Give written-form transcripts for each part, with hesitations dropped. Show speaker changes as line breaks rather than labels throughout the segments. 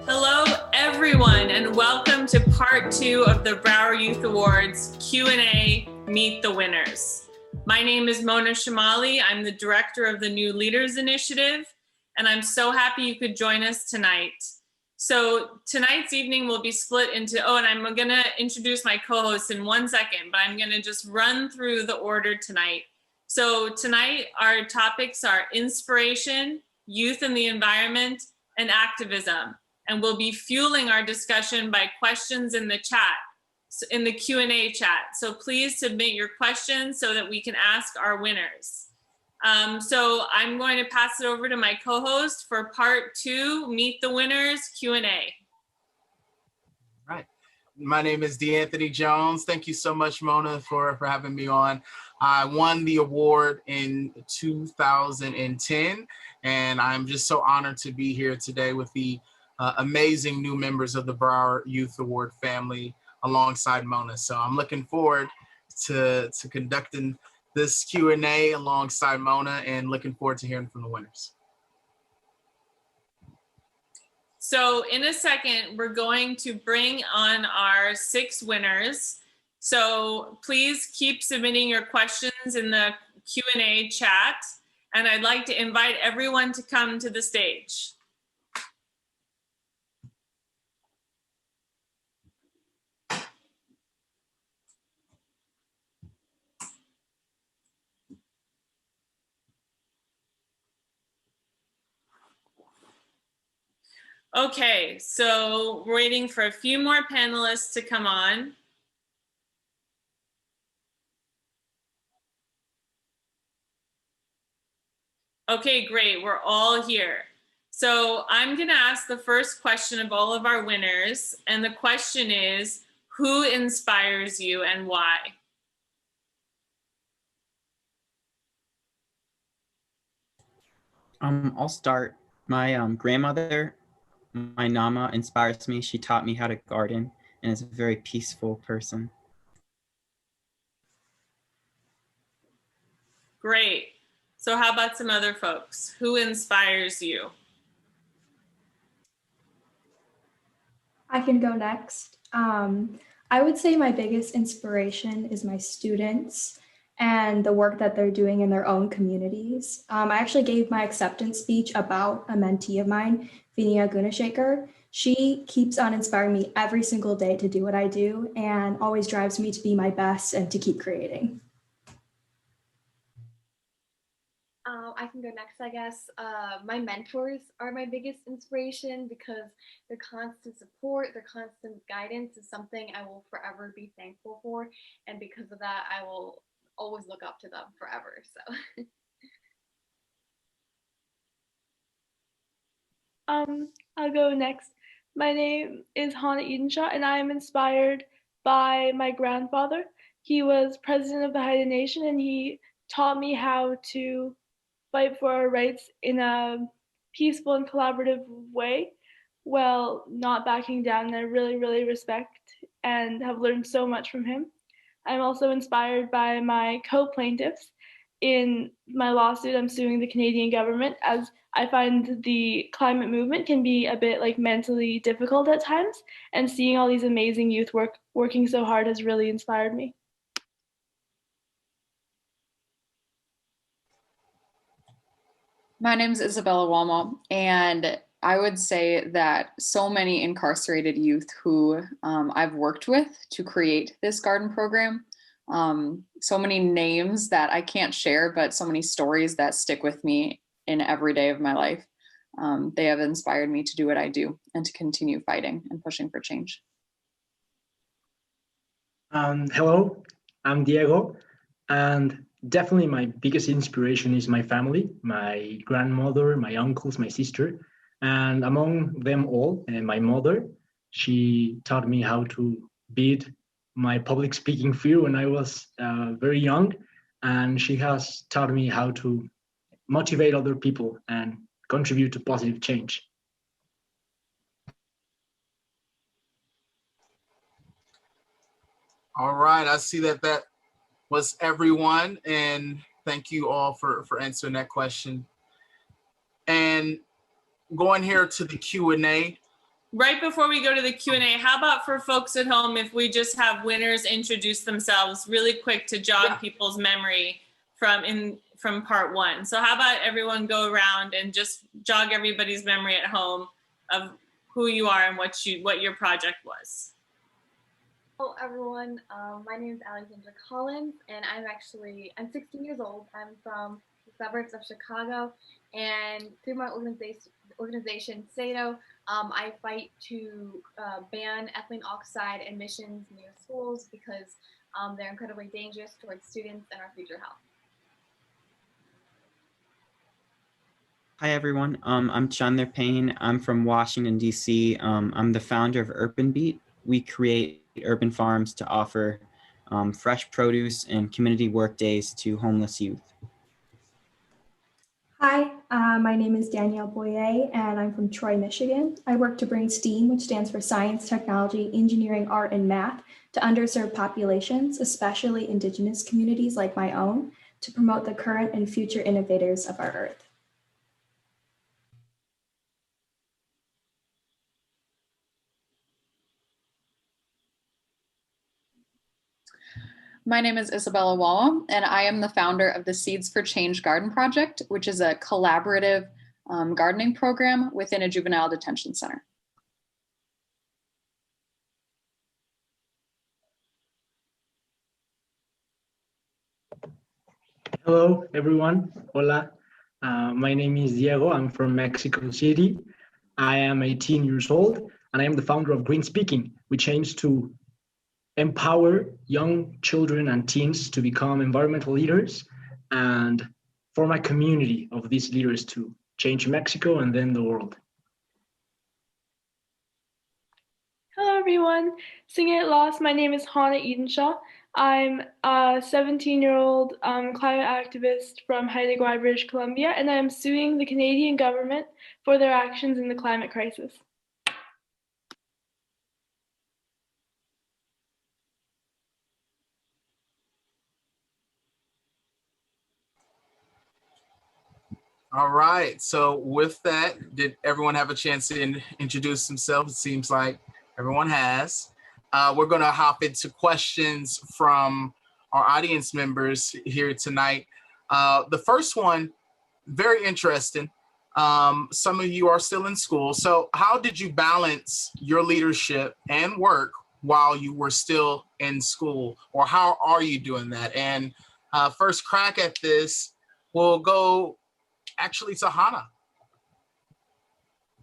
Hello, everyone, and welcome to part 2 of the Broward Youth Awards Q&A Meet the Winners. My name is Mona Shamali. I'm the director of the New Leaders Initiative, and I'm so happy you could join us tonight. So tonight's evening will be split into, and I'm gonna introduce my co-hosts in 1 second, but I'm gonna just run through the order tonight. So tonight, our topics are inspiration, youth and the environment, and activism. And we'll be fueling our discussion by questions in the chat, in the Q&A chat. So please submit your questions so that we can ask our winners. So I'm going to pass it over to my co-host for part 2, Meet the Winners Q&A.
Right. My name is D'Anthony Jones. Thank you so much, Mona, for having me on. I won the award in 2010, and I'm just so honored to be here today with the amazing new members of the Broward Youth Award family alongside Mona. So I'm looking forward to conducting this Q&A alongside Mona and looking forward to hearing from the winners.
So in a second, we're going to bring on our 6 winners. So please keep submitting your questions in the Q&A chat. And I'd like to invite everyone to come to the stage. Okay, so we're waiting for a few more panelists to come on. Okay, great, we're all here. So I'm gonna ask the first question of all of our winners, and the question is, who inspires you and why?
I'll start. My grandmother, my Nama, inspires me. She taught me how to garden and is a very peaceful person.
Great. So how about some other folks? Who inspires you?
I can go next. I would say my biggest inspiration is my students and the work that they're doing in their own communities. I actually gave my acceptance speech about a mentee of mine, Vinia Gunashekar. She keeps on inspiring me every single day to do what I do and always drives me to be my best and to keep creating.
I can go next, I guess. My mentors are my biggest inspiration because their constant support, their constant guidance is something I will forever be thankful for. And because of that, I will always look up to them forever. So.
I'll go next. My name is Haana Edenshaw, and I am inspired by my grandfather. He was president of the Haida Nation, and he taught me how to fight for our rights in a peaceful and collaborative way, while not backing down. And I really, really respect and have learned so much from him. I'm also inspired by my co-plaintiffs. In my lawsuit, I'm suing the Canadian government, as I find the climate movement can be a bit like mentally difficult at times, and seeing all these amazing youth working so hard has really inspired me.
My name is Isabella Wallmow, and I would say that so many incarcerated youth who I've worked with to create this garden program, so many names that I can't share, but so many stories that stick with me in every day of my life. They have inspired me to do what I do and to continue fighting and pushing for change.
Hello, I'm Diego, and definitely my biggest inspiration is my family, my grandmother, my uncles, my sister, and among them all, my mother. She taught me how to beat my public speaking fear when I was very young, and she has taught me how to motivate other people and contribute to positive change.
All right, I see that that was everyone, and thank you all for answering that question. And going here to the Q&A.
Right before we go to the Q&A, how about for folks at home, if we just have winners introduce themselves really quick to jog people's memory from part one. So how about everyone go around and just jog everybody's memory at home of who you are and what your project was.
Hello everyone, my name is Alexandra Collins, and I'm 16 years old. I'm from the suburbs of Chicago, and through my organization SATO, I fight to ban ethylene oxide emissions near schools because they're incredibly dangerous towards students and our future health.
Hi everyone, I'm Chander Payne. I'm from Washington, D.C. I'm the founder of Urban Beat. We create urban farms to offer fresh produce and community work days to homeless youth.
Hi, my name is Danielle Boyer, and I'm from Troy, Michigan. I work to bring STEAM, which stands for Science, Technology, Engineering, Art, and Math, to underserved populations, especially Indigenous communities like my own, to promote the current and future innovators of our Earth.
My name is Isabella Wallmow, and I am the founder of the Seeds for Change Garden Project, which is a collaborative gardening program within a juvenile detention center.
Hello, everyone. Hola. My name is Diego. I'm from Mexico City. I am 18 years old, and I am the founder of Green Speaking, which aims to empower young children and teens to become environmental leaders and form a community of these leaders to change Mexico and then the world.
Hello everyone, singing at lost. My name is Haana Edenshaw. I'm a 17-year-old climate activist from Haida, British Columbia, and I'm suing the Canadian government for their actions in the climate crisis.
All right, so with that, did everyone have a chance to introduce themselves? It seems like everyone has. We're gonna hop into questions from our audience members here tonight. The first one, very interesting. Some of you are still in school. So how did you balance your leadership and work while you were still in school? Or how are you doing that? And first crack at this, we'll go actually to Haana.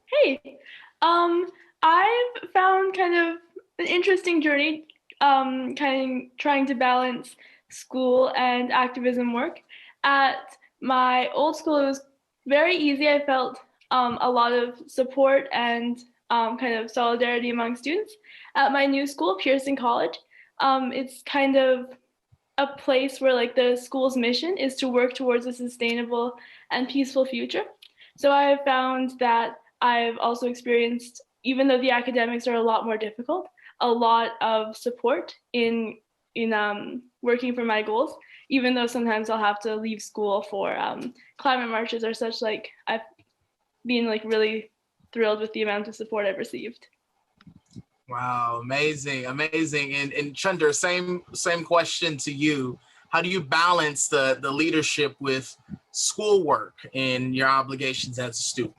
Hey, I've found kind of an interesting journey, kind of trying to balance school and activism work. At my old school, it was very easy. I felt a lot of support and kind of solidarity among students. At my new school, Pearson College, it's kind of a place where like the school's mission is to work towards a sustainable and peaceful future. So I have found that I've also experienced, even though the academics are a lot more difficult, a lot of support in working for my goals, even though sometimes I'll have to leave school for climate marches or such. Like I've been like really thrilled with the amount of support I've received.
Wow, amazing, amazing. And Chander, same question to you. How do you balance the leadership with schoolwork and your obligations as a student?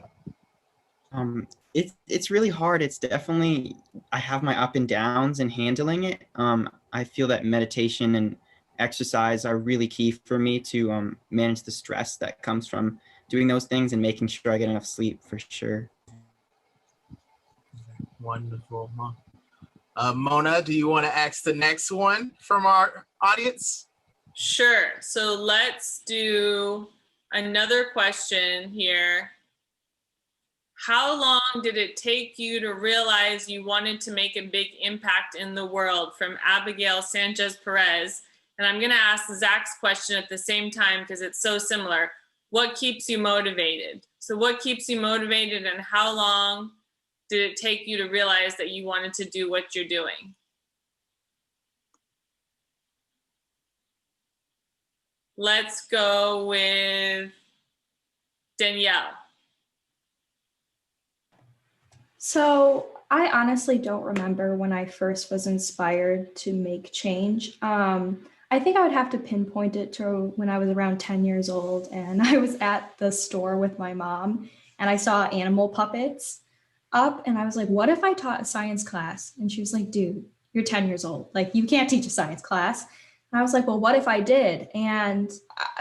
It's really hard. It's definitely, I have my up and downs in handling it. I feel that meditation and exercise are really key for me to manage the stress that comes from doing those things and making sure I get enough sleep for sure.
Wonderful. Mona, do you want to ask the next one from our audience?
Sure. So let's do another question here. How long did it take you to realize you wanted to make a big impact in the world? From Abigail Sanchez Perez. And I'm going to ask Zach's question at the same time because it's so similar. What keeps you motivated? So what keeps you motivated, and how long did it take you to realize that you wanted to do what you're doing? let's go with Danielle.
So I honestly don't remember when I first was inspired to make change. I think I would have to pinpoint it to when I was around 10 years old and I was at the store with my mom and I saw animal puppets up and I was like, what if I taught a science class? And she was like, dude, you're 10 years old. Like, you can't teach a science class. And I was like, well, what if I did? And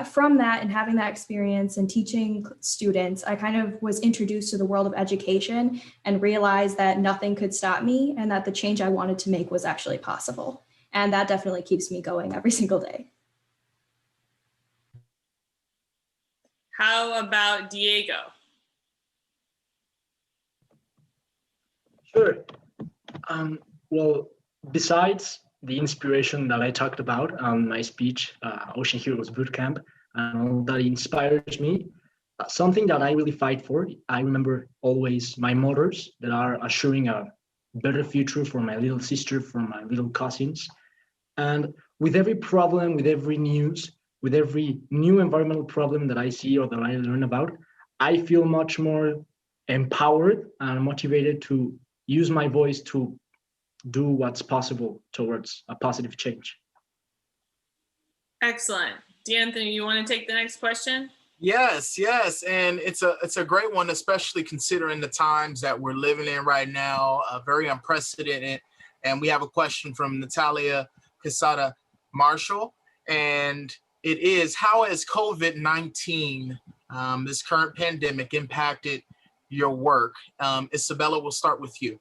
from that and having that experience and teaching students, I kind of was introduced to the world of education and realized that nothing could stop me and that the change I wanted to make was actually possible. And that definitely keeps me going every single day.
How about Diego?
Sure. Well, besides the inspiration that I talked about on my speech, Ocean Heroes Bootcamp, and all that inspires me, something that I really fight for, I remember always my mothers that are assuring a better future for my little sister, for my little cousins. And with every problem, with every news, with every new environmental problem that I see or that I learn about, I feel much more empowered and motivated to use my voice to do what's possible towards a positive change.
Excellent. D'Anthony, you want to take the next question?
Yes, and it's a great one, especially considering the times that we're living in right now, very unprecedented. And we have a question from Natalia Quesada Marshall, and it is, how has COVID-19, this current pandemic, impacted your work? Isabella, we'll start with you.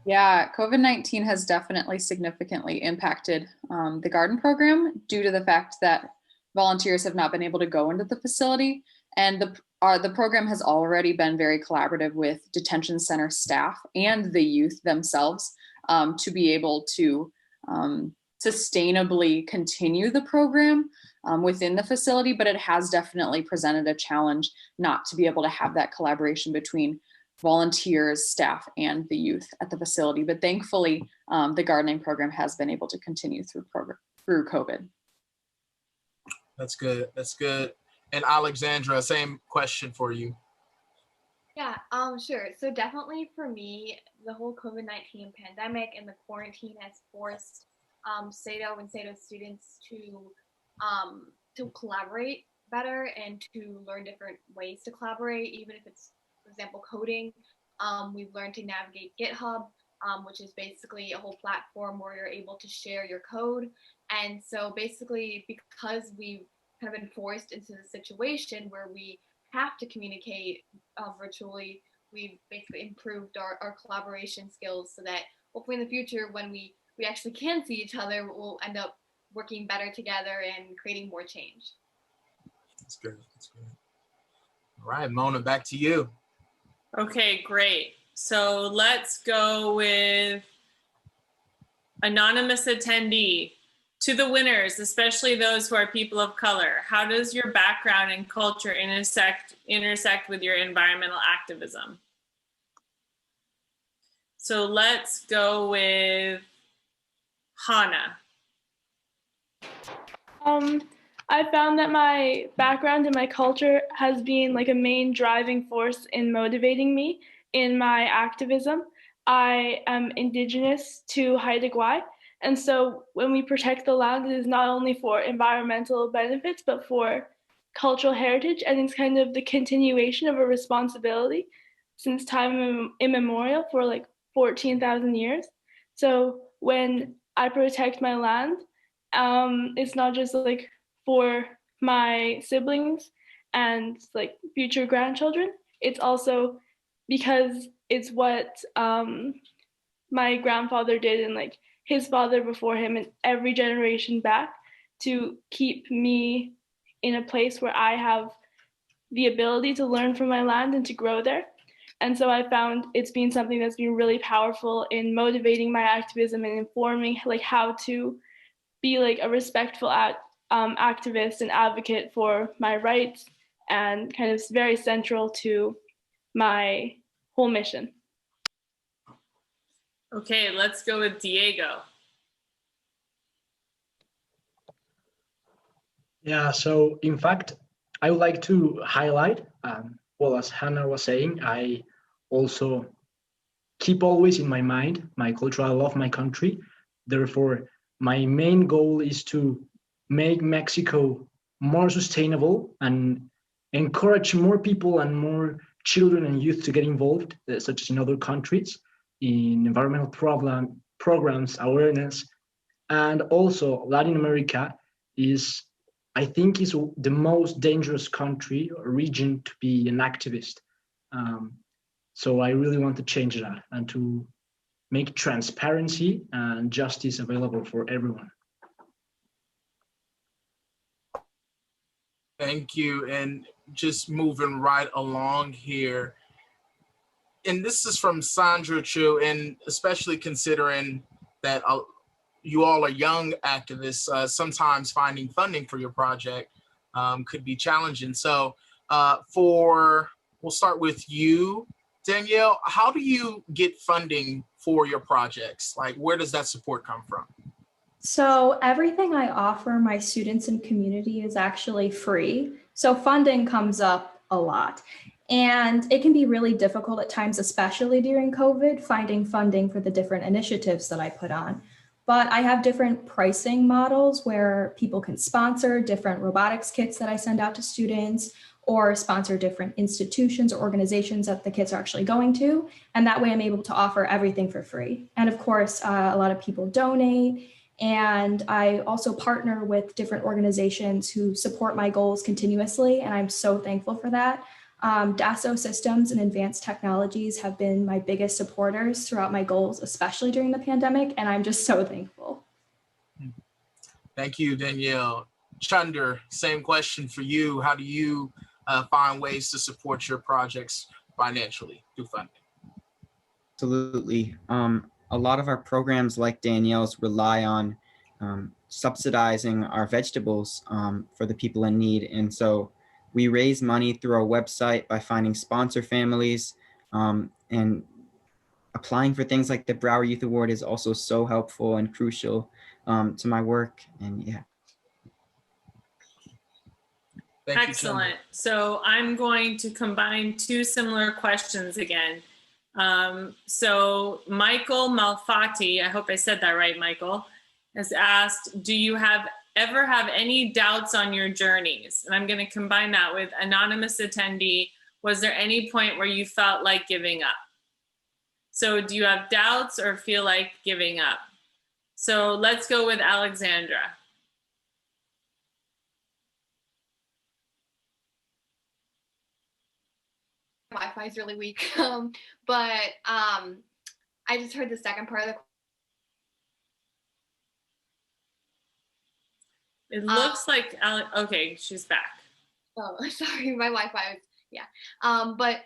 Yeah, COVID-19 has definitely significantly impacted the garden program due to the fact that volunteers have not been able to go into the facility. And the program has already been very collaborative with detention center staff and the youth themselves to be able to sustainably continue the program within the facility, but it has definitely presented a challenge not to be able to have that collaboration between volunteers, staff, and the youth at the facility. But thankfully, the gardening program has been able to continue through COVID.
That's good. And Alexandra, same question for you.
Yeah, sure. So definitely for me, the whole COVID-19 pandemic and the quarantine has forced SATO and SATO students to collaborate better and to learn different ways to collaborate, even if it's, for example, coding. We've learned to navigate GitHub, which is basically a whole platform where you're able to share your code. And so basically, because we've kind of been forced into the situation where we have to communicate virtually, we've basically improved our collaboration skills so that hopefully in the future, when we actually can see each other, we'll end up working better together and creating more change.
That's good. All right, Mona, back to you.
Okay, great. So let's go with anonymous attendee. To the winners, especially those who are people of color, how does your background and culture intersect with your environmental activism? So let's go with Haana.
I found that my background and my culture has been like a main driving force in motivating me in my activism. I am indigenous to Haida Gwaii. And so when we protect the land, it is not only for environmental benefits, but for cultural heritage. And it's kind of the continuation of a responsibility since time immemorial for like 14,000 years. So when I protect my land, it's not just like for my siblings and like future grandchildren. It's also because it's what my grandfather did and like his father before him and every generation back to keep me in a place where I have the ability to learn from my land and to grow there. And so I found it's been something that's been really powerful in motivating my activism and informing like how to be like a respectful activist and advocate for my rights, and kind of very central to my whole mission.
Okay, let's go with Diego.
Yeah, so in fact, I would like to highlight, well, as Hannah was saying, I also keep always in my mind my culture. I love my country. Therefore, my main goal is to make Mexico more sustainable and encourage more people and more children and youth to get involved, such as in other countries, in environmental programs, awareness, and also Latin America is, I think, is the most dangerous country or region to be an activist. Um, so I really want to change that and to make transparency and justice available for everyone.
Thank you. And just moving right along here. And this is from Sandra Chu, and especially considering that you all are young activists, sometimes finding funding for your project could be challenging. So we'll start with you, Danielle. How do you get funding for your projects? Like, where does that support come from?
So everything I offer my students and community is actually free. So funding comes up a lot. And it can be really difficult at times, especially during COVID, finding funding for the different initiatives that I put on. But I have different pricing models where people can sponsor different robotics kits that I send out to students, or sponsor different institutions or organizations that the kits are actually going to. And that way I'm able to offer everything for free. And of course, a lot of people donate. And I also partner with different organizations who support my goals continuously. And I'm so thankful for that. Dassault Systems and Advanced Technologies have been my biggest supporters throughout my goals, especially during the pandemic, and I'm just so thankful.
Thank you, Danielle. Chander, same question for you. How do you find ways to support your projects financially through funding?
Absolutely. A lot of our programs, like Danielle's, rely on subsidizing our vegetables for the people in need. And so we raise money through our website by finding sponsor families, and applying for things like the Broward Youth Award is also so helpful and crucial to my work. And yeah.
Excellent. So I'm going to combine two similar questions again. So Michael Malfatti, I hope I said that right, Michael, has asked, do you ever have any doubts on your journeys? And I'm going to combine that with anonymous attendee. Was there any point where you felt like giving up? So do you have doubts or feel like giving up? So let's go with Alexandra.
Wi-Fi is really weak, but I just heard the second part of the question.
It looks like, okay, she's back.
Oh, sorry, my Wi-Fi, yeah. But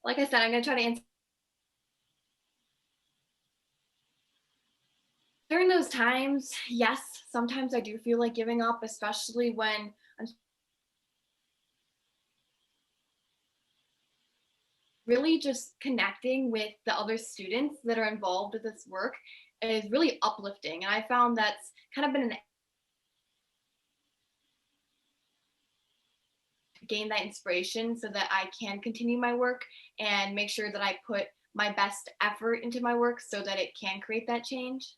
like I said, I'm gonna try to answer. During those times, yes, sometimes I do feel like giving up, especially when I'm really just connecting with the other students that are involved with this work is really uplifting. And I found that's kind of been gain that inspiration so that I can continue my work and make sure that I put my best effort into my work so that it can create that change.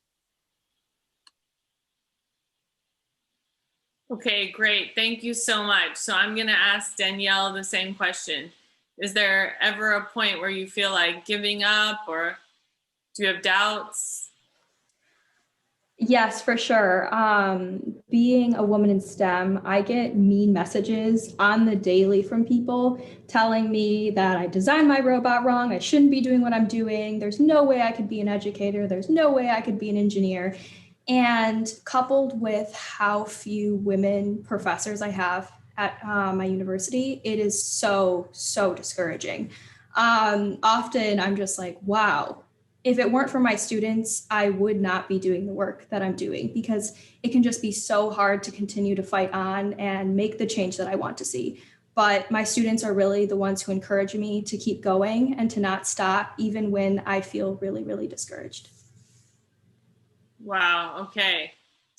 Okay, great. Thank you so much. So I'm going to ask Danielle the same question. Is there ever a point where you feel like giving up, or do you have doubts?
Yes, for sure. Being a woman in STEM, I get mean messages on the daily from people telling me that I designed my robot wrong. I shouldn't be doing what I'm doing. There's no way I could be an educator. There's no way I could be an engineer. And coupled with how few women professors I have at my university, it is so, so discouraging. Often I'm just like, wow. If it weren't for my students, I would not be doing the work that I'm doing, because it can just be so hard to continue to fight on and make the change that I want to see. But my students are really the ones who encourage me to keep going and to not stop, even when I feel really, really discouraged.
Wow. Okay.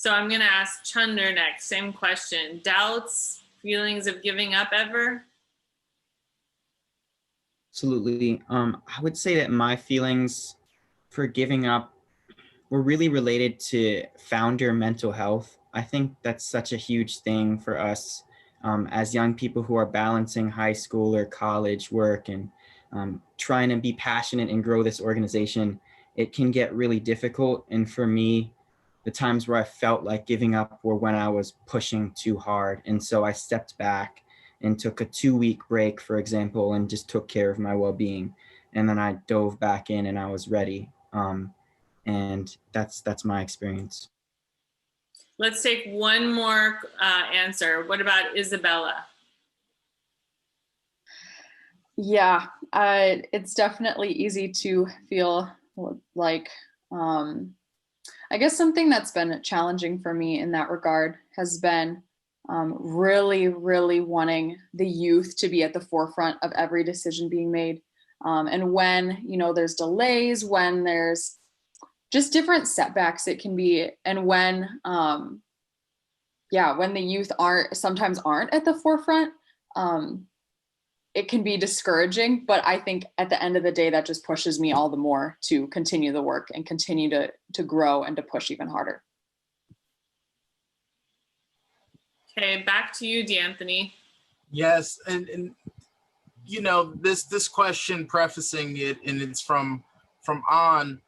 So I'm going to ask Chander next. Same question. Doubts, feelings of giving up ever?
Absolutely. I would say that my feelings for giving up were really related to founder mental health. I think that's such a huge thing for us as young people who are balancing high school or college work and trying to be passionate and grow this organization. It can get really difficult. And for me, the times where I felt like giving up were when I was pushing too hard. And so I stepped back and took a 2-week break, for example, and just took care of my well-being. And then I dove back in and I was ready. And that's my experience.
Let's take one more answer. What about Isabella?
Yeah, it's definitely easy to feel like, I guess something that's been challenging for me in that regard has been really, really wanting the youth to be at the forefront of every decision being made. And when, there's delays, when there's just different setbacks it can be, and when the youth sometimes aren't at the forefront, it can be discouraging. But I think at the end of the day, that just pushes me all the more to continue the work and continue to grow and to push even harder.
Okay, back to you, D'Anthony.
Yes, and this question, prefacing it, and it's from On.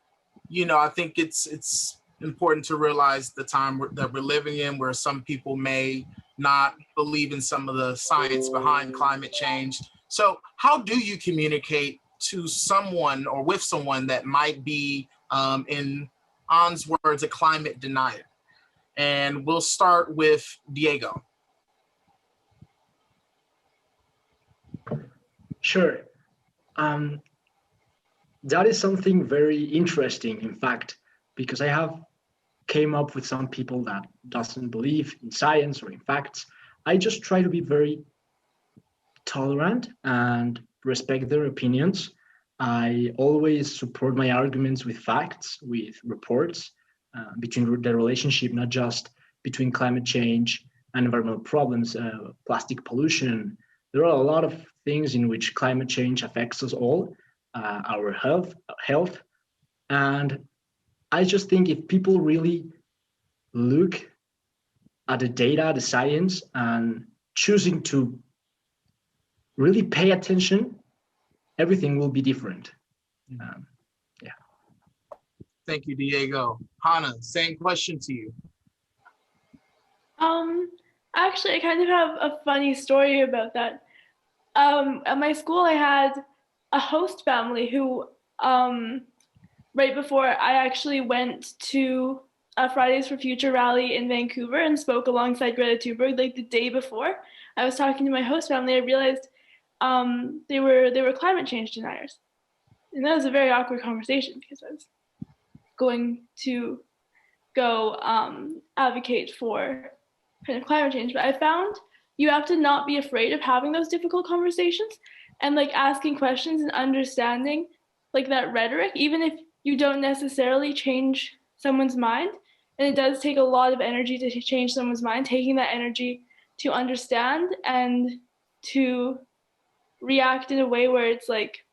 I think it's important to realize the time that we're living in, where some people may not believe in some of the science behind climate change. So how do you communicate to someone or with someone that might be, in On's words, a climate denier? And we'll start with Diego.
Sure. That is something very interesting, in fact, because I have came up with some people that doesn't believe in science or in facts. I just try to be very tolerant and respect their opinions. I always support my arguments with facts, with reports, between the relationship, not just between climate change and environmental problems, plastic pollution. There are a lot of things in which climate change affects us all, our health. And I just think if people really look at the data, the science, and choosing to really pay attention, everything will be different. Yeah.
Thank you, Diego. Haana, same question to you.
Actually, I kind of have a funny story about that. At my school, I had a host family who, right before I actually went to a Fridays for Future rally in Vancouver and spoke alongside Greta Thunberg, like the day before I was talking to my host family, I realized they were climate change deniers. And that was a very awkward conversation because I was going to go advocate for kind of climate change. But I found you have to not be afraid of having those difficult conversations and like asking questions and understanding like that rhetoric, even if you don't necessarily change someone's mind. And it does take a lot of energy to change someone's mind, taking that energy to understand and to react in a way where it's like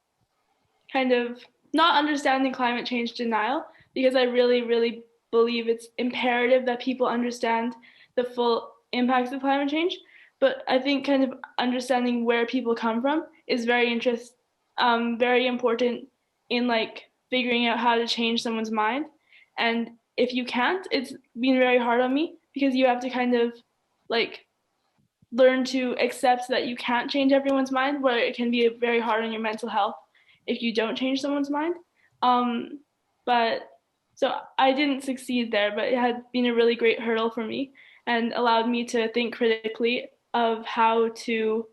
kind of not understanding climate change denial, because I really, really believe it's imperative that people understand the full impacts of climate change. But I think kind of understanding where people come from is very important in like figuring out how to change someone's mind. And if you can't, it's been very hard on me because you have to kind of like learn to accept that you can't change everyone's mind, where it can be very hard on your mental health if you don't change someone's mind. But so I didn't succeed there, but it had been a really great hurdle for me and allowed me to think critically of how to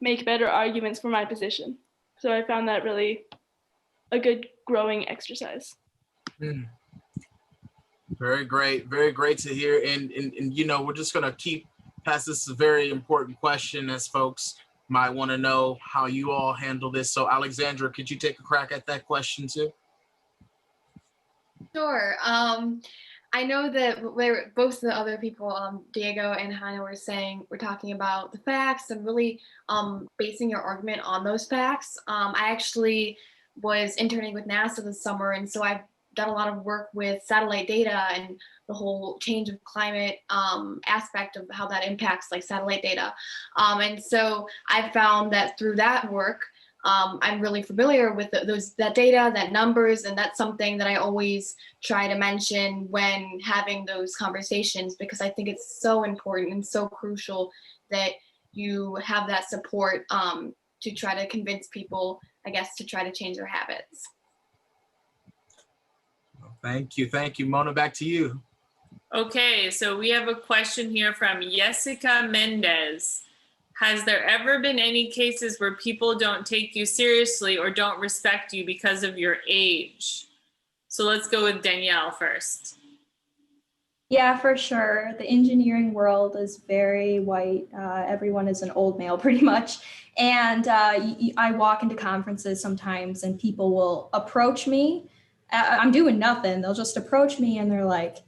make better arguments for my position. So I found that really a good growing exercise.
Very great to hear. And we're just gonna keep past this a very important question, as folks might want to know how you all handle this. So Alexandra, could you take a crack at that question too?
Sure. I know that both the other people, Diego and Haana, were talking about the facts and really basing your argument on those facts. I actually was interning with NASA this summer, and so I've done a lot of work with satellite data and the whole change of climate aspect of how that impacts like satellite data. And so I found that through that work, I'm really familiar with that data, that numbers, and that's something that I always try to mention when having those conversations, because I think it's so important and so crucial that you have that support to try to convince people, I guess, to try to change their habits.
Thank you. Mona, back to you.
Okay, so we have a question here from Jessica Mendez. Has there ever been any cases where people don't take you seriously or don't respect you because of your age? So let's go with Danielle first.
Yeah, for sure. The engineering world is very white. Everyone is an old male pretty much. And I walk into conferences sometimes and people will approach me. I'm doing nothing. They'll just approach me and they're like,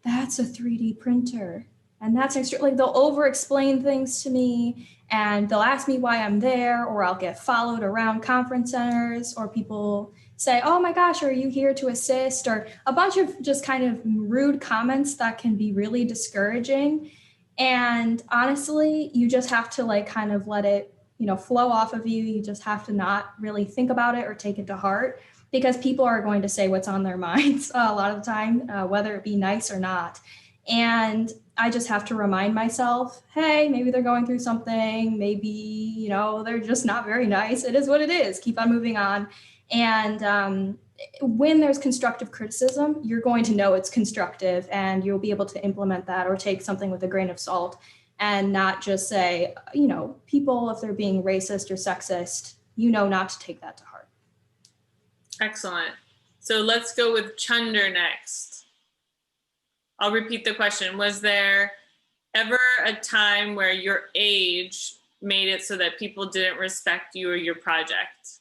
that's a 3D printer. And that's like they'll over explain things to me and they'll ask me why I'm there, or I'll get followed around conference centers, or people say, oh my gosh, are you here to assist? Or a bunch of just kind of rude comments that can be really discouraging. And honestly, you just have to like kind of let it, flow off of you. You just have to not really think about it or take it to heart, because people are going to say what's on their minds a lot of the time, whether it be nice or not. And I just have to remind myself, hey, maybe they're going through something. Maybe, they're just not very nice. It is what it is. Keep on moving on. And when there's constructive criticism, you're going to know it's constructive and you'll be able to implement that or take something with a grain of salt and not just say, people, if they're being racist or sexist, not to take that to heart.
Excellent. So let's go with Chander next. I'll repeat the question. Was there ever a time where your age made it so that people didn't respect you or your project?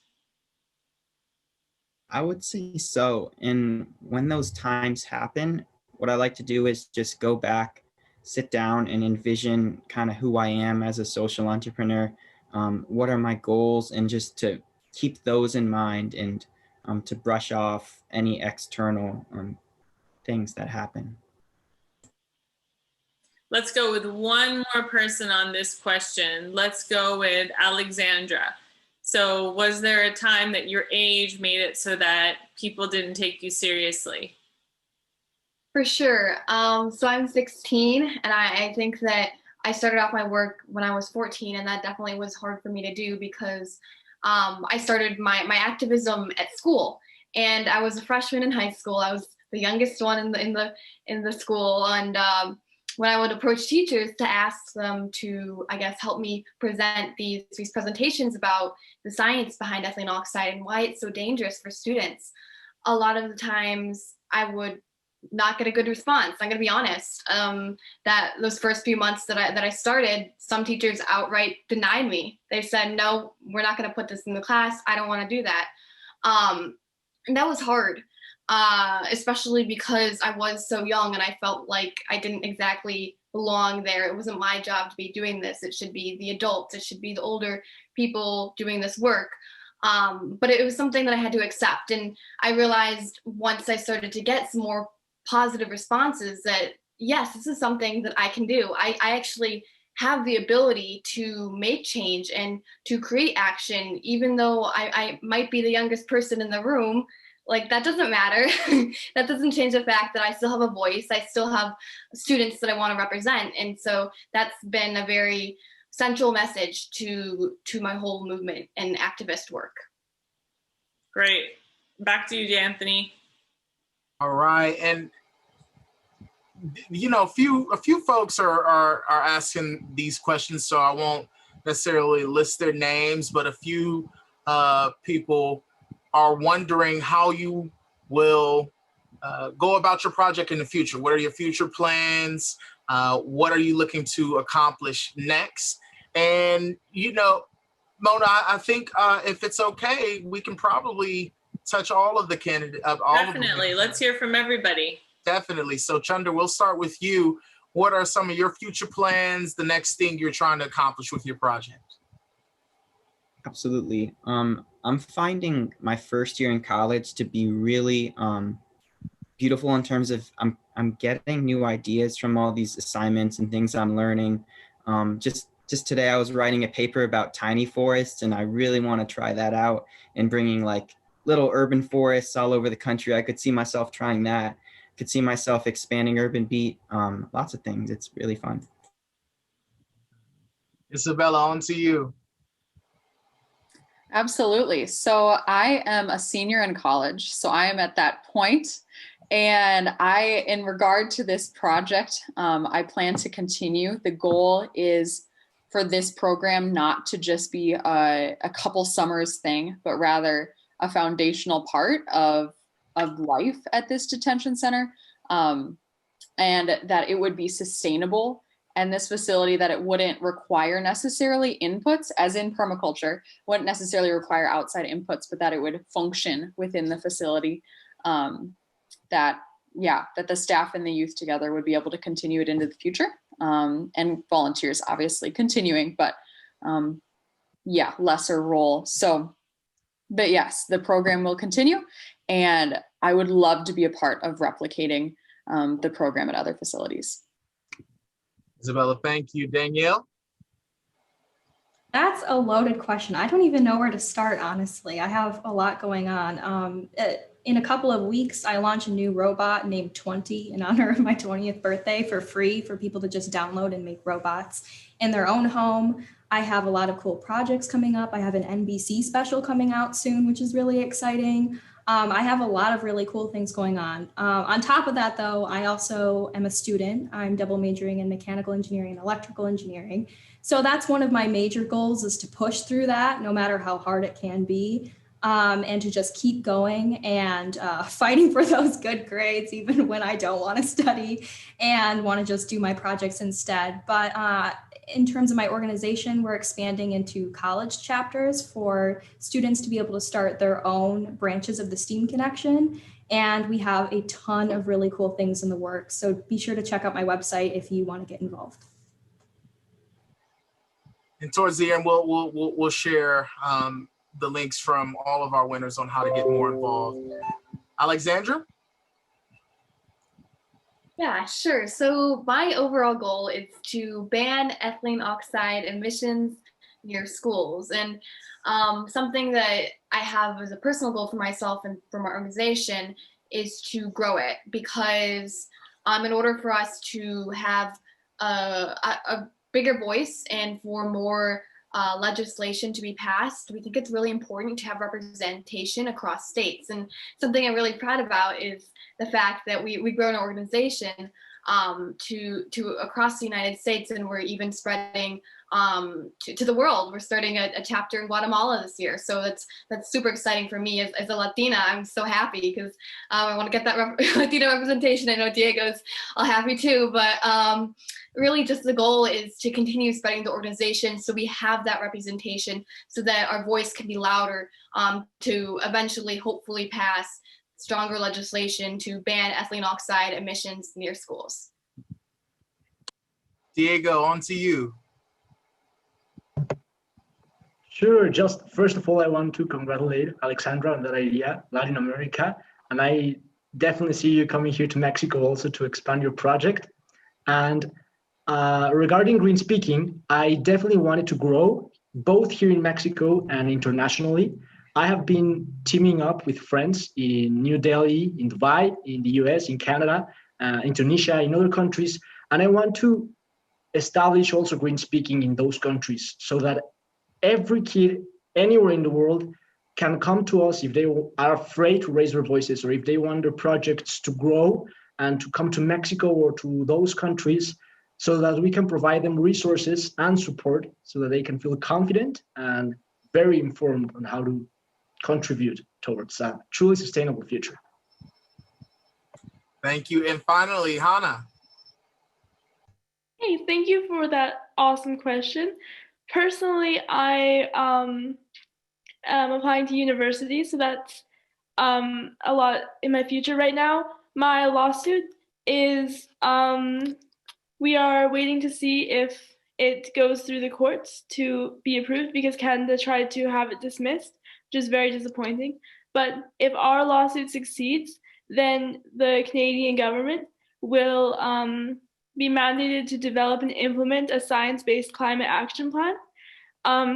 I would say so. And when those times happen, what I like to do is just go back, sit down and envision kind of who I am as a social entrepreneur. What are my goals, and just to keep those in mind and to brush off any external things that happen.
Let's go with one more person on this question. Let's go with Alexandra. So was there a time that your age made it so that people didn't take you seriously?
For sure. So I'm 16, and I think that I started off my work when I was 14, and that definitely was hard for me to do because I started my activism at school, and I was a freshman in high school. I was the youngest one in the school, and when I would approach teachers to ask them to, I guess, help me present these presentations about the science behind ethylene oxide and why it's so dangerous for students, a lot of the times I would not get a good response. I'm gonna be honest. That those first few months that I started, some teachers outright denied me. They said, "No, we're not gonna put this in the class. I don't want to do that," and that was hard. Especially because I was so young and I felt like I didn't exactly belong there. It wasn't my job to be doing this. It should be the adults. It should be the older people doing this work. But it was something that I had to accept. And I realized once I started to get some more positive responses that, yes, this is something that I can do. I actually have the ability to make change and to create action, even though I might be the youngest person in the room. Like, that doesn't matter. That doesn't change the fact that I still have a voice. I still have students that I want to represent. And so that's been a very central message to my whole movement and activist work.
Great. Back to you, D'Anthony.
All right. And, a few folks are asking these questions, so I won't necessarily list their names, but a few people are wondering how you will go about your project in the future. What are your future plans? What are you looking to accomplish next? And, Mona, I think if it's okay, we can probably touch all of the candidates.
Definitely. Let's hear from everybody.
definitely. So Chander, we'll start with you. What are some of your future plans, the next thing you're trying to accomplish with your project?
Absolutely. I'm finding my first year in college to be really beautiful in terms of I'm getting new ideas from all these assignments and things I'm learning. Just today I was writing a paper about tiny forests, and I really want to try that out and bringing like little urban forests all over the country. I could see myself trying that. Could see myself expanding urban beat. Lots of things. It's really fun.
Isabella, on to you.
Absolutely. So I am a senior in college, so I am at that point. And in regard to this project, I plan to continue. The goal is for this program not to just be a couple summers thing, but rather a foundational part of life at this detention center, and that it would be sustainable. And this facility, that it wouldn't require necessarily inputs, as in permaculture, wouldn't necessarily require outside inputs, but that it would function within the facility. That the staff and the youth together would be able to continue it into the future, and volunteers obviously continuing, but lesser role. So, but yes, the program will continue, and I would love to be a part of replicating the program at other facilities.
Isabella, thank you. Danielle?
That's a loaded question. I don't even know where to start, honestly. I have a lot going on. In a couple of weeks, I launch a new robot named 20 in honor of my 20th birthday for free for people to just download and make robots in their own home. I have a lot of cool projects coming up. I have an NBC special coming out soon, which is really exciting. I have a lot of really cool things going on. On top of that, though, I also am a student. I'm double majoring in mechanical engineering and electrical engineering. So that's one of my major goals, is to push through that, no matter how hard it can be, and to just keep going and fighting for those good grades, even when I don't want to study and want to just do my projects instead. But in terms of my organization, we're expanding into college chapters for students to be able to start their own branches of the STEAM connection. And we have a ton of really cool things in the works. So be sure to check out my website if you want to get involved.
And towards the end, we'll share the links from all of our winners on how to get more involved. Alexandra?
Yeah, sure. So my overall goal is to ban ethylene oxide emissions near schools. And something that I have as a personal goal for myself and for my organization is to grow it, because in order for us to have a bigger voice and for more legislation to be passed, we think it's really important to have representation across states. And something I'm really proud about is the fact that we grow an organization to across the United States, and we're even spreading to the world. We're starting a chapter in Guatemala this year, so that's super exciting for me as a Latina. I'm so happy because I want to get that Latina representation. I know Diego's all happy too, but really just the goal is to continue spreading the organization so we have that representation, so that our voice can be louder, to eventually hopefully pass stronger legislation to ban ethylene oxide emissions near schools.
Diego, on to you.
Sure. Just first of all, I want to congratulate Alexandra on that idea, Latin America. And I definitely see you coming here to Mexico also to expand your project. And regarding green speaking, I definitely wanted to grow both here in Mexico and internationally. I have been teaming up with friends in New Delhi, in Dubai, in the US, in Canada, in Tunisia, in other countries. And I want to establish also green speaking in those countries so that every kid anywhere in the world can come to us if they are afraid to raise their voices, or if they want their projects to grow and to come to Mexico or to those countries, so that we can provide them resources and support so that they can feel confident and very informed on how to contribute towards a truly sustainable future.
Thank you. And finally, Haana.
Hey, thank you for that awesome question. Personally, I am applying to university, so that's a lot in my future right now. My lawsuit is we are waiting to see if it goes through the courts to be approved, because Canada tried to have it dismissed, which is very disappointing. But if our lawsuit succeeds, then the Canadian government will be mandated to develop and implement a science-based climate action plan.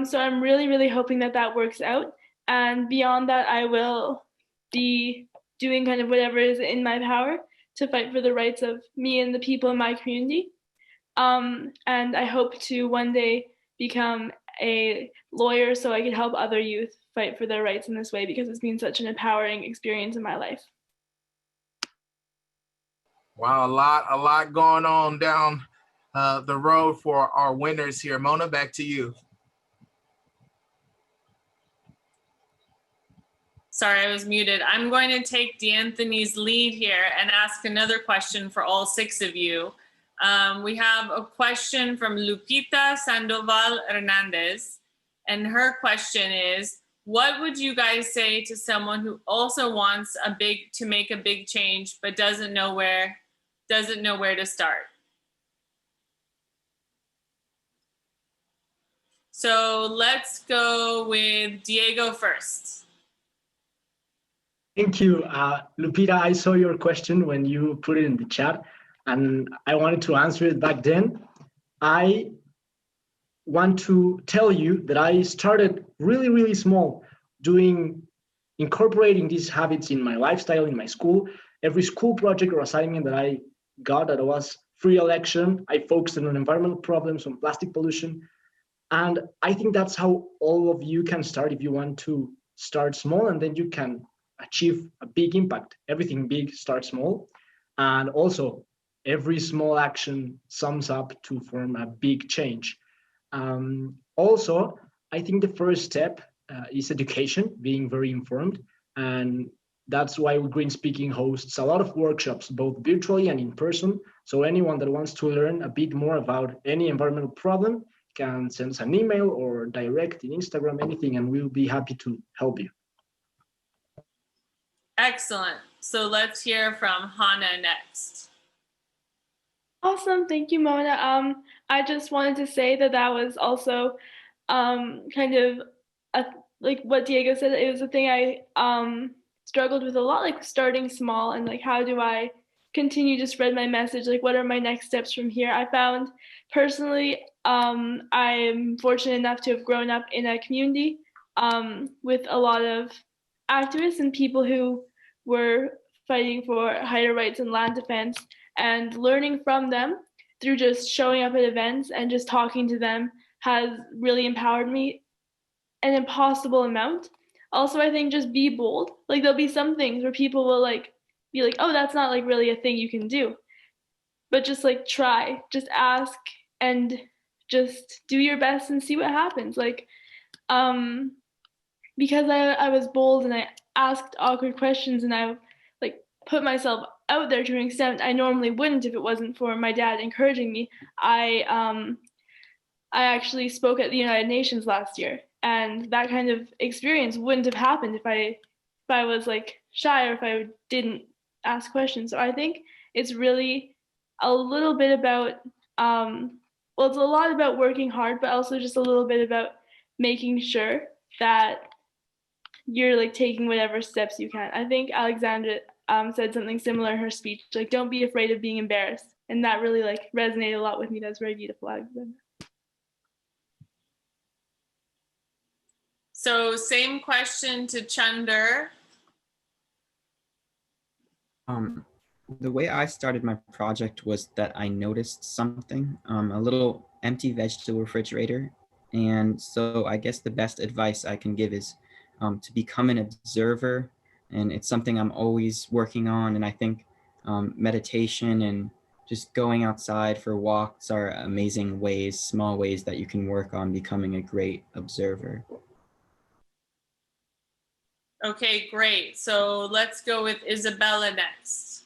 So I'm really, really hoping that that works out. And beyond that, I will be doing kind of whatever is in my power to fight for the rights of me and the people in my community. And I hope to one day become a lawyer so I can help other youth fight for their rights in this way, because it's been such an empowering experience in my life.
Wow, a lot going on down the road for our winners here. Mona, back to you.
Sorry, I was muted. I'm going to take D'Anthony's lead here and ask another question for all 6 of you. We have a question from Lupita Sandoval Hernandez, and her question is, what would you guys say to someone who also wants to make a big change but doesn't know where to start? So let's go with Diego first.
Thank you, Lupita. I saw your question when you put it in the chat, and I wanted to answer it back then. I want to tell you that I started really, really small, incorporating these habits in my lifestyle, in my school. Every school project or assignment that I got that was free election, I focused on environmental problems, on plastic pollution. And I think that's how all of you can start if you want to start small, and then you can achieve a big impact. Everything big starts small. And also, every small action sums up to form a big change. Also, I think the first step is education, being very informed. And that's why Green Speaking hosts a lot of workshops, both virtually and in person. So anyone that wants to learn a bit more about any environmental problem can send us an email or direct in Instagram, anything, and we'll be happy to help you.
Excellent. So let's hear from Haana next.
Awesome. Thank you, Mona. I just wanted to say that was also kind of like what Diego said. It was a thing I struggled with a lot, like starting small and like, how do I continue to spread my message? Like, what are my next steps from here? I found personally, I'm fortunate enough to have grown up in a community with a lot of activists and people who were fighting for higher rights and land defense, and learning from them through just showing up at events and just talking to them has really empowered me an impossible amount. Also, I think just be bold. Like, there'll be some things where people will like be like, oh, that's not like really a thing you can do. But just like try, just ask and just do your best and see what happens. Like, because I was bold and I asked awkward questions and I like put myself out there to an extent I normally wouldn't if it wasn't for my dad encouraging me. I actually spoke at the United Nations last year, and that kind of experience wouldn't have happened if I was like shy or if I didn't ask questions. So I think it's really a little bit about it's a lot about working hard, but also just a little bit about making sure that you're like taking whatever steps you can. I think Alexandra said something similar in her speech, like, don't be afraid of being embarrassed. And that really like resonated a lot with me. That's very beautiful, Alexandra.
So same question to Chander.
The way I started my project was that I noticed something, a little empty vegetable refrigerator. And so I guess the best advice I can give is to become an observer. And it's something I'm always working on. And I think meditation and just going outside for walks are amazing ways, small ways that you can work on becoming a great observer.
Okay, great. So let's go with Isabella next.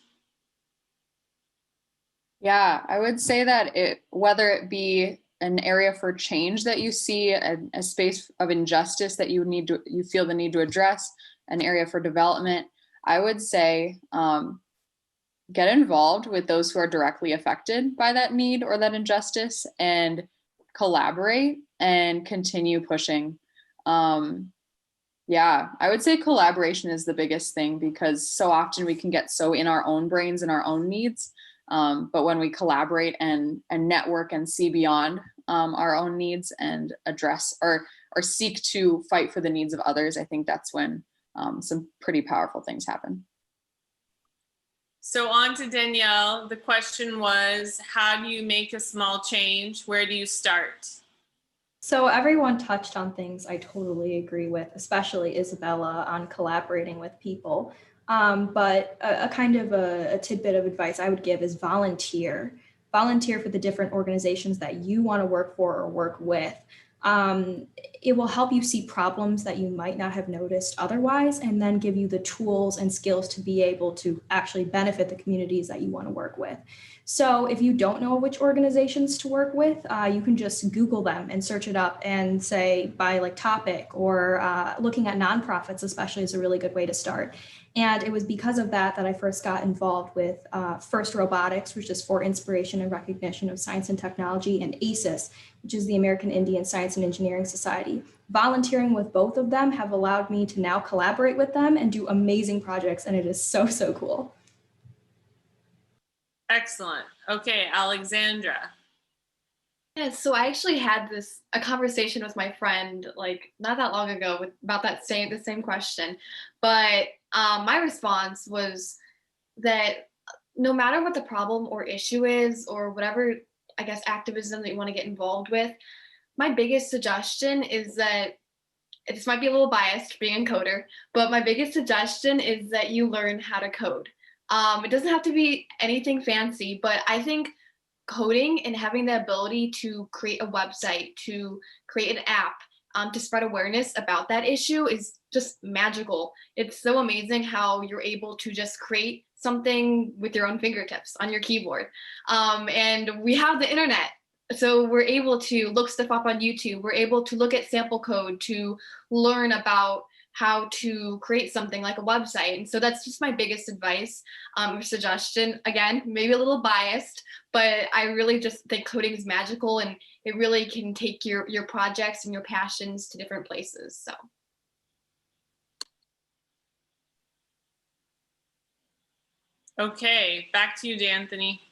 Yeah, I would say that whether it be an area for change that you see, a space of injustice that you feel the need to address, an area for development, I would say get involved with those who are directly affected by that need or that injustice and collaborate and continue pushing. Yeah, I would say collaboration is the biggest thing, because so often we can get so in our own brains and our own needs. But when we collaborate and network and see beyond our own needs and address or seek to fight for the needs of others, I think that's when some pretty powerful things happen.
So on to Danielle. The question was, how do you make a small change? Where do you start?
So everyone touched on things I totally agree with, especially Isabella on collaborating with people. But a kind of a tidbit of advice I would give is volunteer. Volunteer for the different organizations that you want to work for or work with. It will help you see problems that you might not have noticed otherwise, and then give you the tools and skills to be able to actually benefit the communities that you want to work with. So if you don't know which organizations to work with, you can just Google them and search it up and say by like topic, or looking at nonprofits especially is a really good way to start. And it was because of that that I first got involved with First Robotics, which is for inspiration and recognition of science and technology, and ACES, which is the American Indian Science and Engineering Society. Volunteering with both of them have allowed me to now collaborate with them and do amazing projects, and it is so, so cool.
Excellent. Okay, Alexandra.
Yeah, so I actually had a conversation with my friend like not that long ago about the same question, but my response was that no matter what the problem or issue is, or whatever, I guess, activism that you want to get involved with, my biggest suggestion is that, this might be a little biased being a coder, but my biggest suggestion is that you learn how to code. It doesn't have to be anything fancy, but I think coding and having the ability to create a website, to create an app, to spread awareness about that issue is just magical. It's so amazing how you're able to just create something with your own fingertips on your keyboard. And we have the internet, so we're able to look stuff up on YouTube. We're able to look at sample code to learn about how to create something like a website. And so that's just my biggest advice or suggestion. Again, maybe a little biased, but I really just think coding is magical, and it really can take your projects and your passions to different places. So.
Okay, back to you, D'Anthony.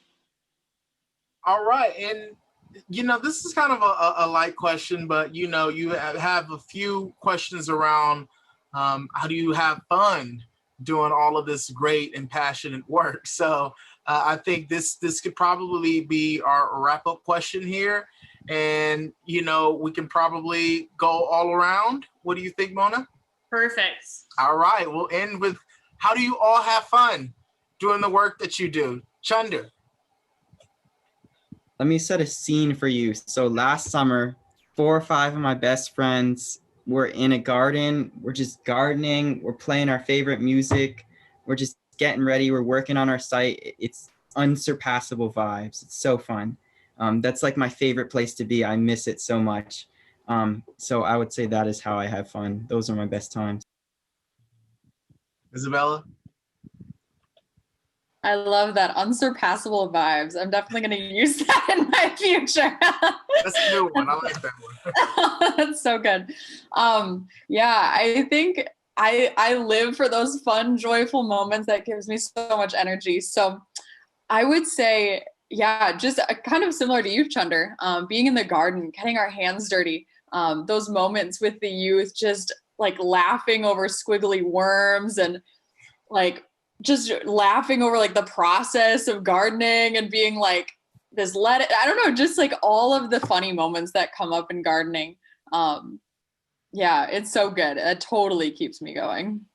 All right, and this is kind of a light question, but you have a few questions around how do you have fun doing all of this great and passionate work? So I think this could probably be our wrap-up question here, and we can probably go all around. What do you think, Mona?
Perfect.
All right, we'll end with, how do you all have fun doing the work that you do? Chander.
Let me set a scene for you. So last summer, 4 or 5 of my best friends were in a garden. We're just gardening. We're playing our favorite music. We're just getting ready. We're working on our site. It's unsurpassable vibes. It's so fun. That's like my favorite place to be. I miss it so much. So I would say that is how I have fun. Those are my best times.
Isabella?
I love that, unsurpassable vibes. I'm definitely going to use that in my future.
That's a new one. I like that one.
That's so good. Yeah, I think I live for those fun, joyful moments that gives me so much energy. So I would say, yeah, just kind of similar to you, Chander, being in the garden, getting our hands dirty, those moments with the youth, just like laughing over squiggly worms and like just laughing over like the process of gardening and being like I don't know, just like all of the funny moments that come up in gardening. Yeah, it's so good. It totally keeps me going.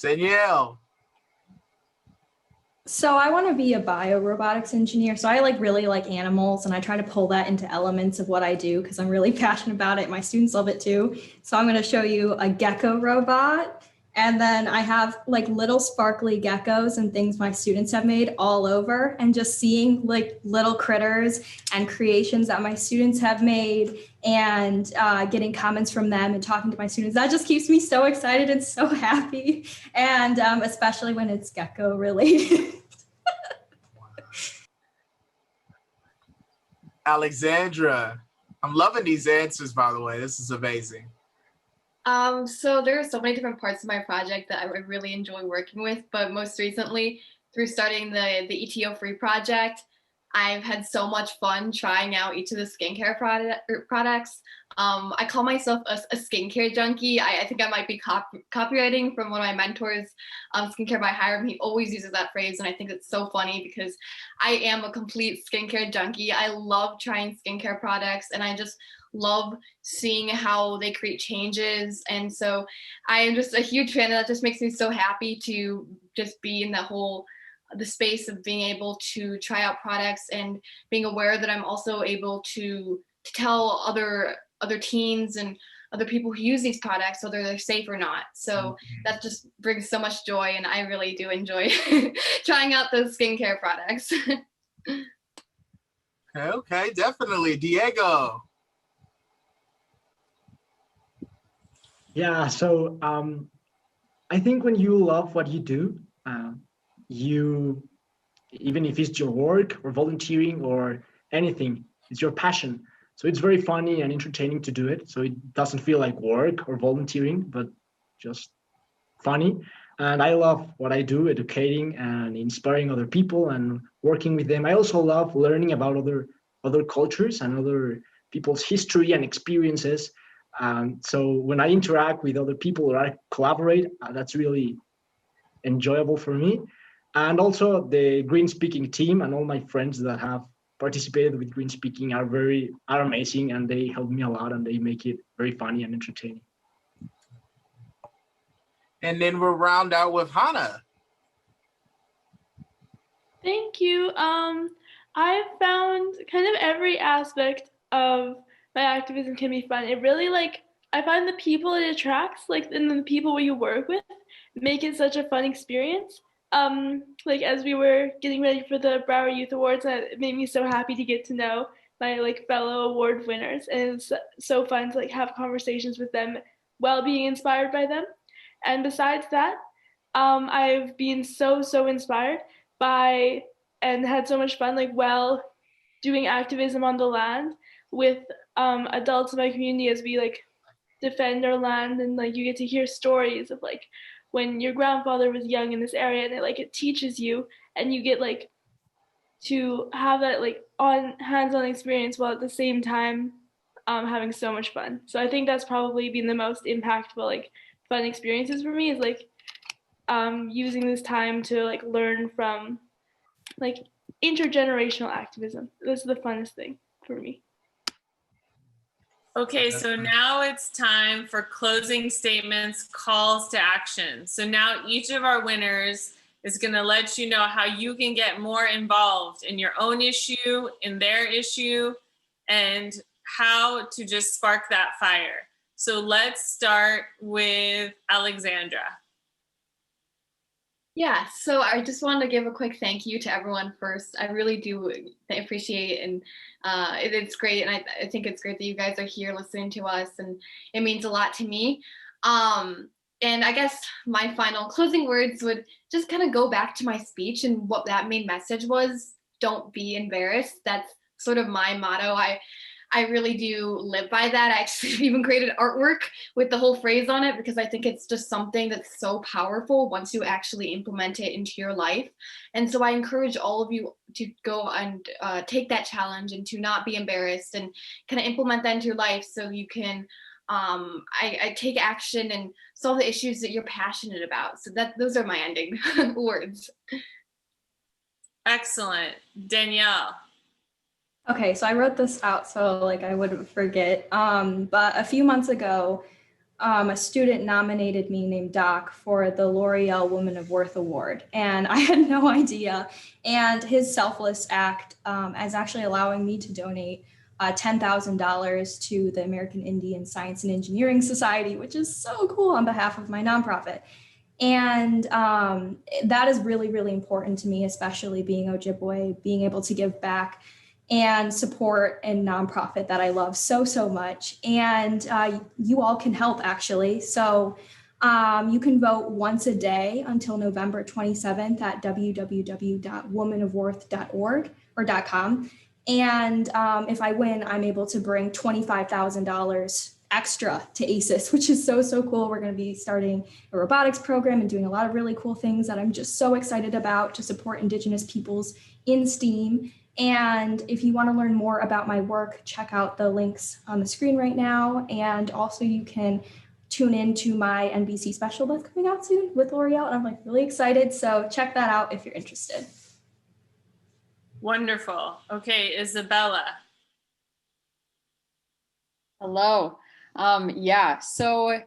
Danielle.
So I want to be a biorobotics engineer. So I really like animals, and I try to pull that into elements of what I do because I'm really passionate about it. My students love it too. So I'm going to show you a gecko robot. And then I have like little sparkly geckos and things my students have made all over, and just seeing like little critters and creations that my students have made, and getting comments from them and talking to my students, that just keeps me so excited and so happy. And especially when it's gecko related.
Alexandra, I'm loving these answers, by the way. This is amazing.
So there are so many different parts of my project that I really enjoy working with, but most recently through starting the ETO Free project, I've had so much fun trying out each of the skincare products. I call myself a skincare junkie. I think I might be copywriting from one of my mentors, Skincare by Hiram. He always uses that phrase, and I think it's so funny because I am a complete skincare junkie. I love trying skincare products, and I just love seeing how they create changes. And so I am just a huge fan, and that just makes me so happy to just be in the space of being able to try out products and being aware that I'm also able to tell other teens and other people who use these products whether they're safe or not. So that just brings so much joy, and I really do enjoy trying out those skincare products.
Okay, definitely. Diego.
Yeah, so I think when you love what you do, you, even if it's your work or volunteering or anything, it's your passion. So it's very funny and entertaining to do it. So it doesn't feel like work or volunteering, but just funny. And I love what I do, educating and inspiring other people and working with them. I also love learning about other cultures and other people's history and experiences. So when I interact with other people or I collaborate, that's really enjoyable for me. And also the Green Speaking team and all my friends that have participated with Green Speaking are amazing, and they help me a lot, and they make it very funny and entertaining.
And then we'll round out with Haana.
Thank you. I've found kind of every aspect of my activism can be fun. It really I find the people it attracts, and the people you work with, make it such a fun experience. As we were getting ready for the Broward Youth Awards, it made me so happy to get to know my fellow award winners, and it's so fun to have conversations with them while being inspired by them. And besides that, I've been so inspired by and had so much fun while doing activism on the land with adults in my community as we defend our land, and you get to hear stories of when your grandfather was young in this area, and it teaches you, and you get to have that on hands-on experience while at the same time having so much fun. So I think that's probably been the most impactful fun experiences for me, is using this time to learn from intergenerational activism. This is the funnest thing for me.
Okay, so now it's time for closing statements, calls to action. So now each of our winners is going to let you know how you can get more involved in your own issue, in their issue, and how to just spark that fire. So let's start with Alexandra.
Yeah, so I just wanted to give a quick thank you to everyone first. I really do appreciate it, and it's great, and I think it's great that you guys are here listening to us, and it means a lot to me. And I guess my final closing words would just kind of go back to my speech and what that main message was: don't be embarrassed. That's sort of my motto. I really do live by that. I actually even created artwork with the whole phrase on it, because I think it's just something that's so powerful once you actually implement it into your life. And so I encourage all of you to go and take that challenge and to not be embarrassed and kind of implement that into your life, so you can I take action and solve the issues that you're passionate about. So those are my ending words.
Excellent. Danielle.
Okay, so I wrote this out so I wouldn't forget. But a few months ago, a student nominated me named Doc for the L'Oreal Woman of Worth Award, and I had no idea. And his selfless act is actually allowing me to donate $10,000 to the American Indian Science and Engineering Society, which is so cool, on behalf of my nonprofit. And that is really, really important to me, especially being Ojibwe, being able to give back and support a nonprofit that I love so, so much. And you all can help, actually. So you can vote once a day until November 27th at www.womanofworth.org or .com. And if I win, I'm able to bring $25,000 extra to ACES, which is so, so cool. We're going to be starting a robotics program and doing a lot of really cool things that I'm just so excited about to support Indigenous peoples in STEAM. And if you want to learn more about my work, check out the links on the screen right now. And also you can tune in to my NBC special that's coming out soon with L'Oreal. And I'm like really excited. So check that out if you're interested.
Wonderful. Okay, Isabella.
Hello. So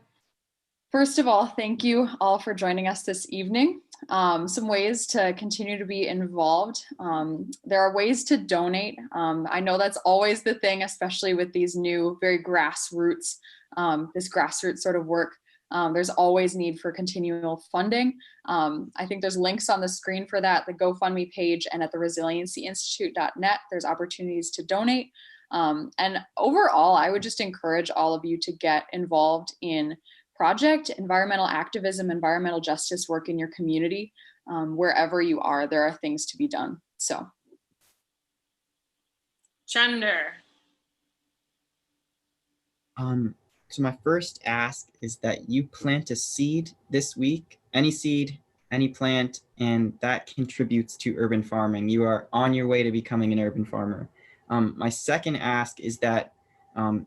first of all, thank you all for joining us this evening. Some ways to continue to be involved. There are ways to donate. I know that's always the thing, especially with these new, very grassroots, this grassroots sort of work. There's always need for continual funding. I think there's links on the screen for that, the GoFundMe page, and at the resiliencyinstitute.net, there's opportunities to donate. And overall, I would just encourage all of you to get involved in project, environmental activism, environmental justice work in your community. Wherever you are, there are things to be done. So.
Chander.
So my first ask is that you plant a seed this week, any seed, any plant, and that contributes to urban farming. You are on your way to becoming an urban farmer. My second ask is that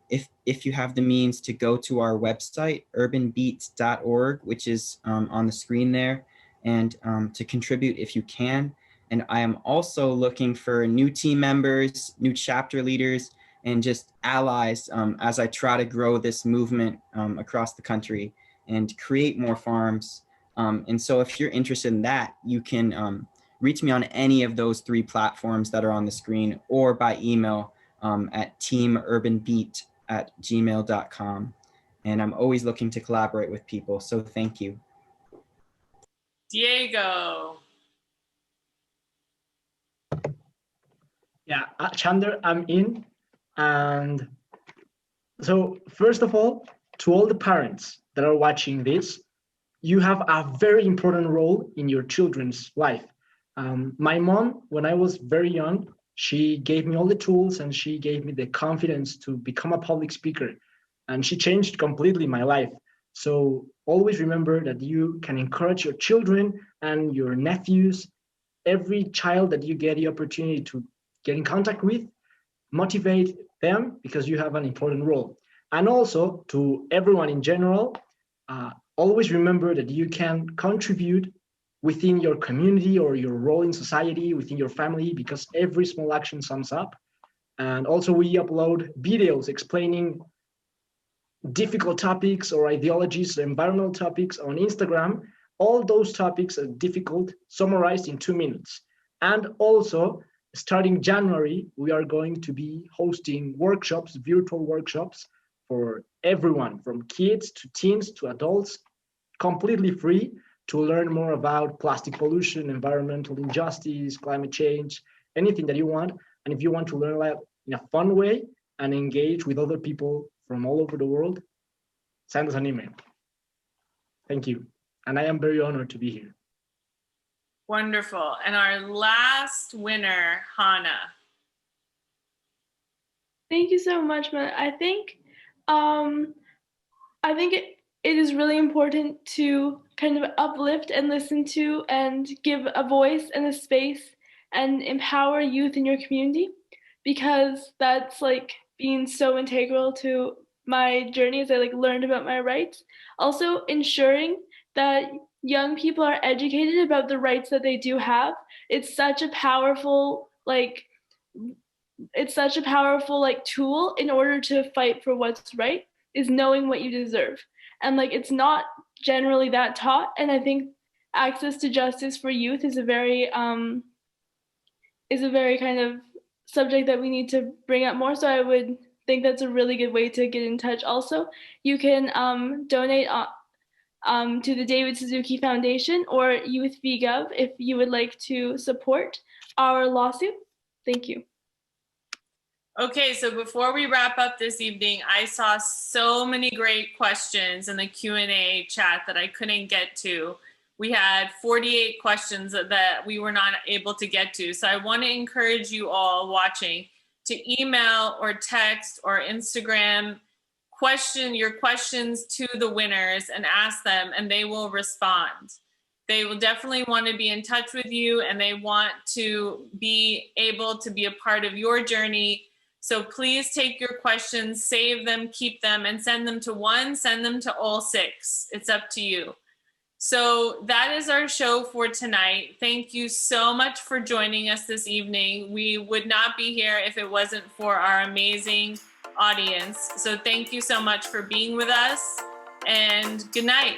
if you have the means to go to our website, urbanbeats.org, which is on the screen there, and to contribute if you can. And I am also looking for new team members, new chapter leaders, and just allies as I try to grow this movement across the country and create more farms. And so if you're interested in that, you can reach me on any of those 3 platforms that are on the screen or by email at teamurbanbeat@gmail.com. And I'm always looking to collaborate with people. So thank you.
Diego.
Yeah, Chander, I'm in. And so first of all, to all the parents that are watching this, you have a very important role in your children's life. My mom, when I was very young, she gave me all the tools and she gave me the confidence to become a public speaker. And she changed completely my life. So always remember that you can encourage your children and your nephews, every child that you get the opportunity to get in contact with, motivate them because you have an important role. And also to everyone in general, always remember that you can contribute within your community or your role in society, within your family, because every small action sums up. And also we upload videos explaining difficult topics or ideologies, environmental topics on Instagram. All those topics are difficult, summarized in 2 minutes. And also, starting January, we are going to be hosting workshops, virtual workshops for everyone, from kids to teens to adults, completely free, to learn more about plastic pollution, environmental injustice, climate change, anything that you want. And if you want to learn that in a fun way and engage with other people from all over the world, send us an email. Thank you. And I am very honored to be here.
Wonderful. And our last winner, Haana.
Thank you so much, man. I think it is really important to kind of uplift and listen to and give a voice and a space and empower youth in your community, because that's like been so integral to my journey as I learned about my rights. Also ensuring that young people are educated about the rights that they do have. It's such a powerful tool in order to fight for what's right, is knowing what you deserve. And it's not generally that taught. And I think access to justice for youth is a very kind of subject that we need to bring up more. So I would think that's a really good way to get in touch. Also, you can donate to the David Suzuki Foundation or Youth VGov if you would like to support our lawsuit. Thank you.
Okay, so before we wrap up this evening, I saw so many great questions in the Q&A chat that I couldn't get to. We had 48 questions that we were not able to get to. So I want to encourage you all watching to email or text or Instagram your questions to the winners and ask them, and they will respond. They will definitely want to be in touch with you, and they want to be able to be a part of your journey. So please take your questions, save them, keep them, and send them to one, send them to all 6. It's up to you. So that is our show for tonight. Thank you so much for joining us this evening. We would not be here if it wasn't for our amazing audience. So thank you so much for being with us, and good night.